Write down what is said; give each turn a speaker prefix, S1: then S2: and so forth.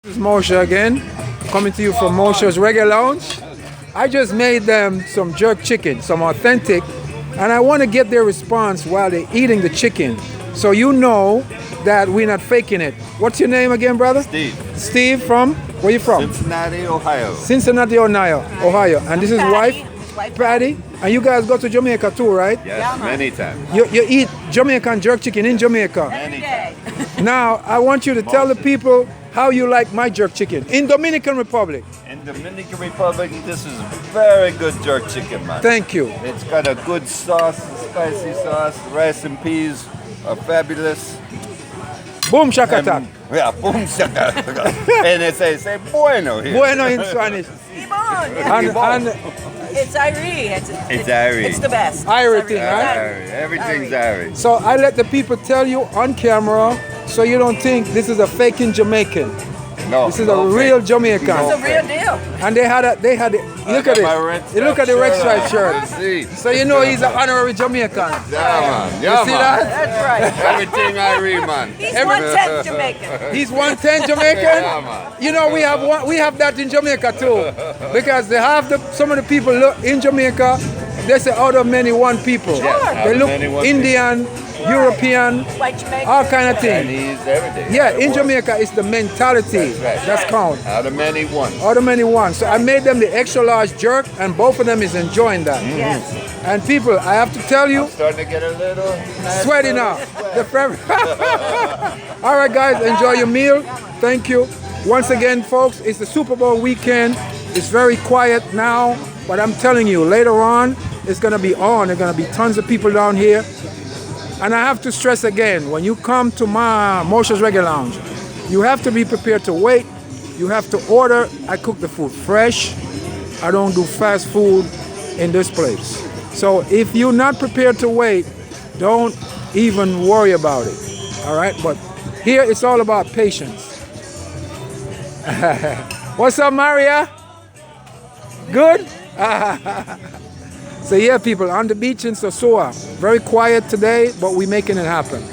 S1: This is Mosha again, coming to you from MOSHA'S Reggae Lounge. I just made them some jerk chicken, some authentic, and I want to get their response while they're eating the chicken. So you know that we're not faking it. What's your name again, brother?
S2: Steve.
S1: Steve from, where you from?
S2: Cincinnati, Ohio.
S1: Cincinnati, Ohio. And this is wife, Patty. And you guys go to Jamaica too, right?
S2: Yes, many times.
S1: You eat Jamaican jerk chicken in Jamaica.
S2: Many times.
S1: Now, I want you to tell the people how you like my jerk chicken in Dominican Republic.
S2: In Dominican Republic, this is very good jerk chicken, man.
S1: Thank you.
S2: It's got a good sauce, a spicy sauce. Rice and peas are fabulous.
S1: Boom shakatak.
S2: Yeah, boom shaka. And they say bueno here.
S1: Bueno in Spanish.
S3: Ibon. It's Irie.
S2: It's Irie.
S3: It's the best.
S1: Irie thing, right?
S2: Irie. Everything's Irie.
S1: So I let the people tell you on camera so you don't think this is a faking Jamaican.
S2: No.
S1: This is a real Jamaican.
S3: It's a real deal.
S1: And they had look at it. You look at the red stripe shirt. So you know he's an honorary Jamaican.
S2: Yeah, man. Yeah,
S1: You see
S2: man.
S1: that?
S3: That's right.
S2: Everything Irie, man.
S3: He's 1/10 Jamaican.
S1: He's 110 Jamaican.
S2: Yeah, man.
S1: You know we have that in Jamaica too, because some of the people in Jamaica, they say out of many one people.
S2: Yes,
S1: They look
S2: out of many, one
S1: Indian, European,
S3: White Jamaican.
S1: all kind of things.
S2: Chinese, everything.
S1: Yeah, in Jamaica it's the mentality that's count.
S2: Out of many, one.
S1: Out of many one. So I made them the extra large jerk, and both of them is enjoying that.
S3: Yes.
S1: And people, I have to tell you,
S2: Starting to get a little
S1: sweaty now. All right, guys, enjoy your meal. Thank you. Once again, folks, it's the Super Bowl weekend. It's very quiet now, but I'm telling you, later on, it's going to be on. There's going to be tons of people down here. And I have to stress again, when you come to my MOSHA'S Reggae Lounge, you have to be prepared to wait. You have to order. I cook the food fresh. I don't do fast food in this place. So if you're not prepared to wait, don't even worry about it. All right? But here it's all about patience. What's up, Maria? Good? So yeah, people, on the beach in SOSUA. Very quiet today, but we're making it happen.